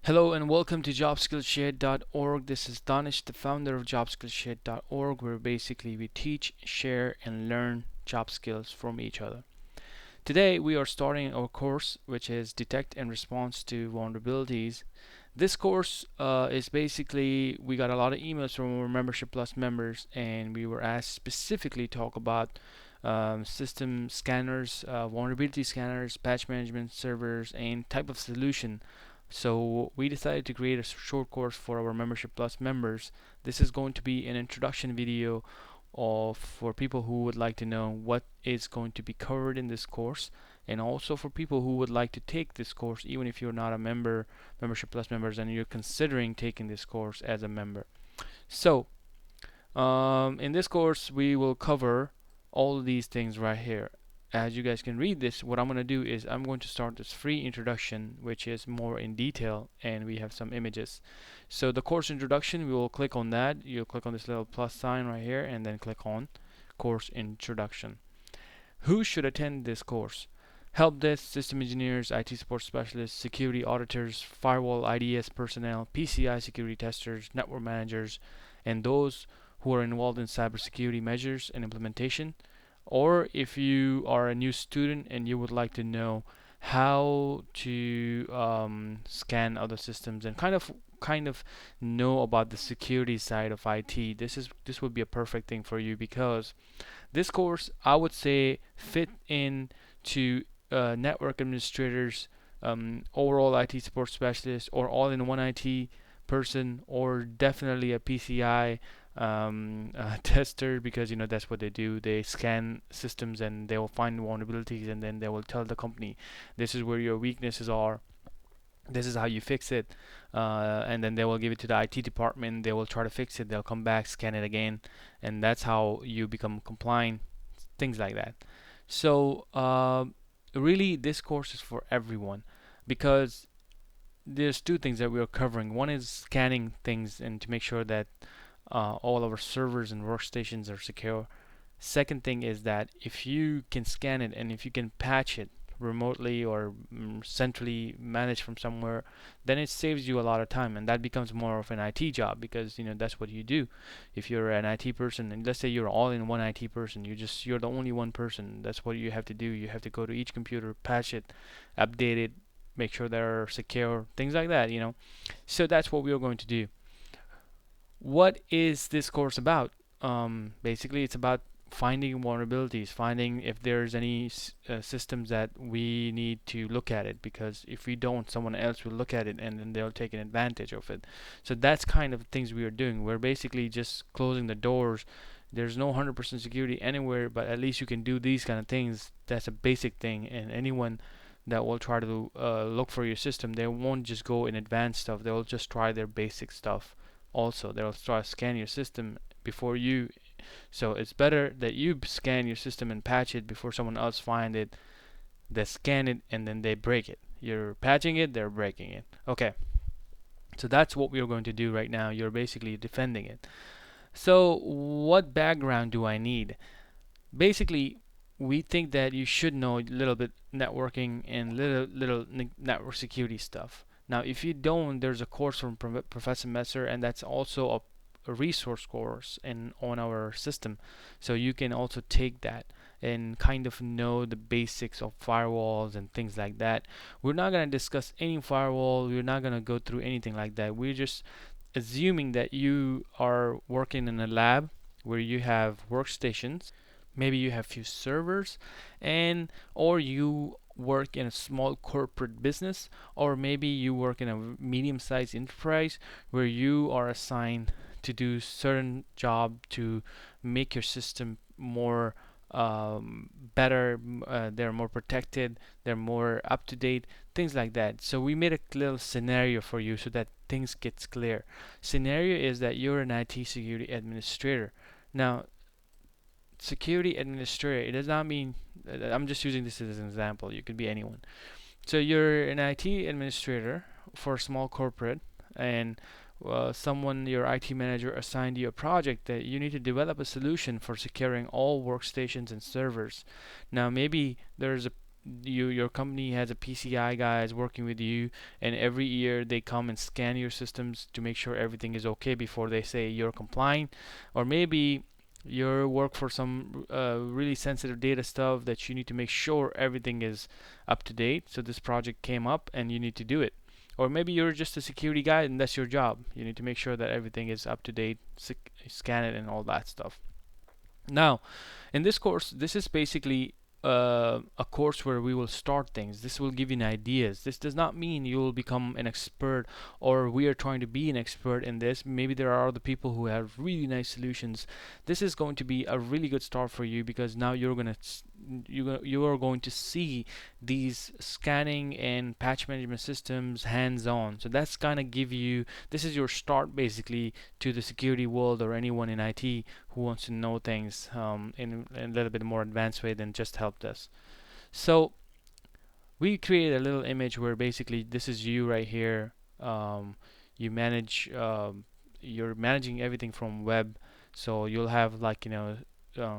Hello and welcome to JobSkillShare.org. This is Danish, the founder of JobSkillShare.org, where basically we teach, share, and learn job skills from each other. Today we are starting our course, which is Detect and Response to Vulnerabilities. This course is basically, we got a lot of emails from our Membership Plus members, and we were asked specifically to talk about system scanners, vulnerability scanners, patch management servers, and type of solution. So we decided to create a short course for our Membership Plus members. This is going to be an introduction video for people who would like to know what is going to be covered in this course, and also for people who would like to take this course even if you're not a Membership Plus members, and you're considering taking this course as a member. So in this course we will cover all of these things right here. As you guys can read this, what I'm going to do is I'm going to start this free introduction, which is more in detail, and we have some images. So the course introduction, we will click on that. You'll click on this little plus sign right here and then click on course introduction. Who should attend this course? Help desk, system engineers, IT support specialists, security auditors, firewall IDS personnel, PCI security testers, network managers, and those who are involved in cybersecurity measures and implementation. Or if you are a new student and you would like to know how to scan other systems and kind of know about the security side of IT, this would be a perfect thing for you, because this course, I would say, fit in to network administrators, overall IT support specialist, or all-in-one IT person, or definitely a PCI tester, because that's what they do. They scan systems and they will find vulnerabilities, and then they will tell the company, this is where your weaknesses are, this is how you fix it, and then they will give it to the IT department. They will try to fix it. They'll come back, scan it again, and that's how you become compliant. Things like that. So really, this course is for everyone, because there's two things that we are covering. One is scanning things and to make sure that all our servers and workstations are secure. Second thing is that if you can scan it and if you can patch it remotely or centrally managed from somewhere, then it saves you a lot of time, and that becomes more of an IT job, because that's what you do. If you're an IT person, and let's say you're all in one IT person, you're the only one person, that's what you have to do. You have to go to each computer, patch it, update it, make sure they're secure, things like that. So that's what we are going to do. What is this course about? Basically, it's about finding vulnerabilities, finding if there's any systems that we need to look at it, because if we don't, someone else will look at it and then they'll take an advantage of it. So that's kind of things we are doing. We're basically just closing the doors. There's no 100% security anywhere, but at least you can do these kind of things. That's a basic thing, and anyone that will try to look for your system, they won't just go in advanced stuff. They'll just try their basic stuff. Also, they'll try to scan your system before you. So it's better that you scan your system and patch it before someone else find it. They scan it and then they break it. You're patching it, they're breaking it. Okay. So that's what we're going to do right now. You're basically defending it. So what background do I need? Basically, we think that you should know a little bit networking and little network security stuff. Now, if you don't, there's a course from Professor Messer, and that's also a resource course on our system. So you can also take that and kind of know the basics of firewalls and things like that. We're not going to discuss any firewall. We're not going to go through anything like that. We're just assuming that you are working in a lab where you have workstations, maybe you have few servers, and or you work in a small corporate business, or maybe you work in a medium-sized enterprise where you are assigned to do certain job to make your system more better. They're more protected, they're more up to date, things like that. So we made a little scenario for you so that things gets clear. Scenario is that you're an IT security administrator. Now, security administrator, it does not mean, I'm just using this as an example, you could be anyone. So you're an IT administrator for a small corporate, and your IT manager assigned you a project that you need to develop a solution for securing all workstations and servers. Now maybe your company has a PCI guys working with you, and every year they come and scan your systems to make sure everything is okay before they say you're compliant. Or maybe you work for some really sensitive data stuff that you need to make sure everything is up to date. So this project came up and you need to do it. Or maybe you're just a security guy and that's your job. You need to make sure that everything is up to date, scan it, and all that stuff. Now, in this course, this is basically a course where we will start things. This will give you ideas. This does not mean you will become an expert, or we are trying to be an expert in this. Maybe there are other people who have really nice solutions. This is going to be a really good start for you, because now you are going to see these scanning and patch management systems hands-on. So that's kind of give you, this is your start basically to the security world, or anyone in IT who wants to know things in a little bit more advanced way than just help desk. So we created a little image where basically this is you right here. You manage, you're managing everything from web. So you'll have, like,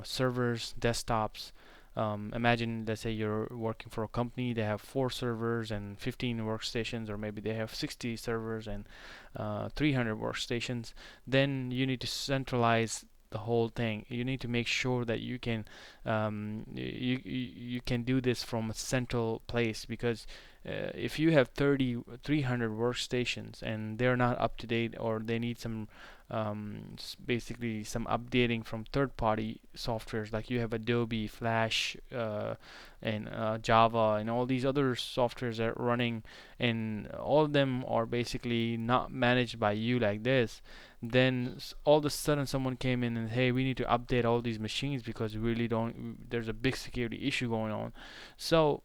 servers, desktops. Imagine, let's say you're working for a company, they have 4 servers and 15 workstations, or maybe they have 60 servers and 300 workstations. Then you need to centralize the whole thing. You need to make sure that you can you can do this from a central place, because if you have 300 workstations and they're not up to date, or they need some basically some updating from third-party softwares, like you have Adobe, Flash, and Java, and all these other softwares that are running, and all of them are basically not managed by you like this. Then all of a sudden someone came in and, hey, we need to update all these machines because we really don't, there's a big security issue going on. So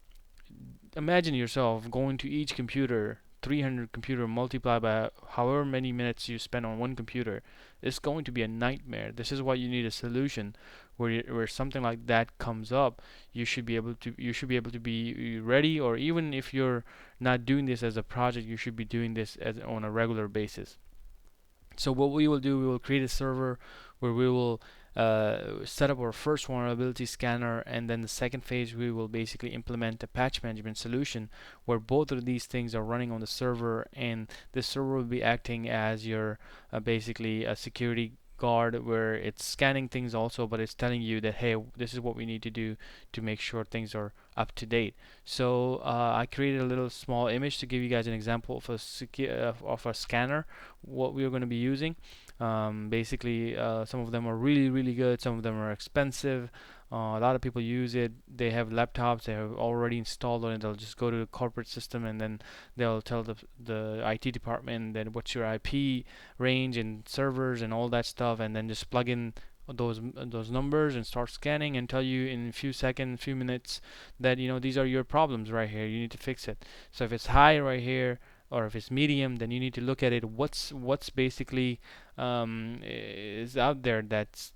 imagine yourself going to each computer, 300 computer, multiply by however many minutes you spend on one computer. It's going to be a nightmare. This is why you need a solution where something like that comes up. You should be able to be ready, or even if you're not doing this as a project, you should be doing this on a regular basis. So what we will do, we will create a server where we will set up our first vulnerability scanner, and then the second phase we will basically implement a patch management solution where both of these things are running on the server, and the server will be acting as your basically a security guard, where it's scanning things also, but it's telling you that, hey, this is what we need to do to make sure things are up to date. So I created a little small image to give you guys an example of a scanner, what we are going to be using. Basically, some of them are really, really good. Some of them are expensive. A lot of people use it. They have laptops. They have already installed on it. They'll just go to the corporate system, and then they'll tell the IT department that what's your IP range and servers and all that stuff, and then just plug in those numbers and start scanning, and tell you in a few seconds, few minutes, that these are your problems right here. You need to fix it. So if it's high right here, or if it's medium, then you need to look at it. What's basically is out there that's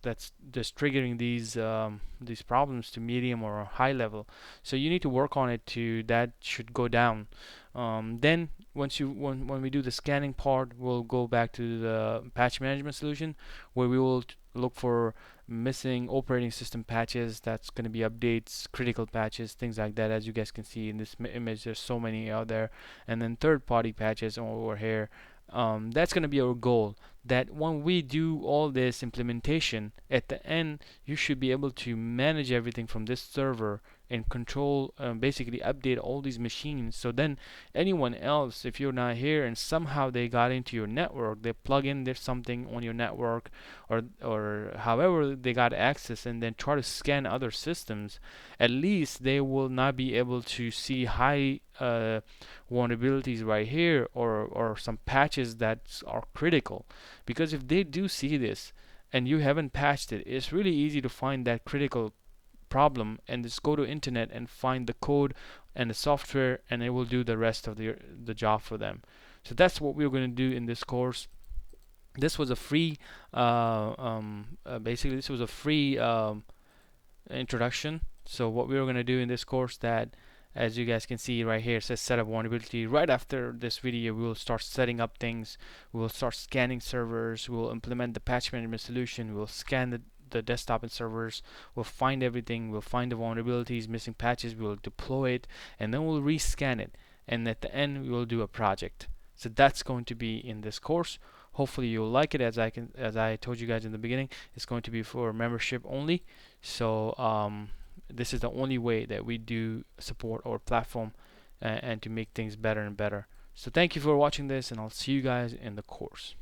just triggering these problems to medium or high level. So you need to work on it to that should go down. Then when we do the scanning part, we'll go back to the patch management solution, where we will look for missing operating system patches. That's going to be updates, critical patches, things like that. As you guys can see in this image, there's so many out there. And then third-party patches over here. That's going to be our goal, that when we do all this implementation, at the end you should be able to manage everything from this server and control, basically update all these machines. So then anyone else, if you're not here and somehow they got into your network, they plug in there's something on your network, or however they got access, and then try to scan other systems, at least they will not be able to see high vulnerabilities right here, or some patches that are critical. Because if they do see this and you haven't patched it, it's really easy to find that critical problem and just go to internet and find the code and the software, and it will do the rest of the job for them. So that's what we're going to do in this course. This was a free basically this was a free introduction. So what we were going to do in this course, that as you guys can see right here, it says set up vulnerability. Right after this video, we will start setting up things. We will start scanning servers. We will implement the patch management solution. We will scan the desktop and servers. We'll find everything. We'll find the vulnerabilities, missing patches. We'll deploy it, and then we'll rescan it. And at the end, we will do a project. So that's going to be in this course. Hopefully you'll like it. As I told you guys in the beginning, it's going to be for membership only. So this is the only way that we do support our platform and to make things better and better. So thank you for watching this, and I'll see you guys in the course.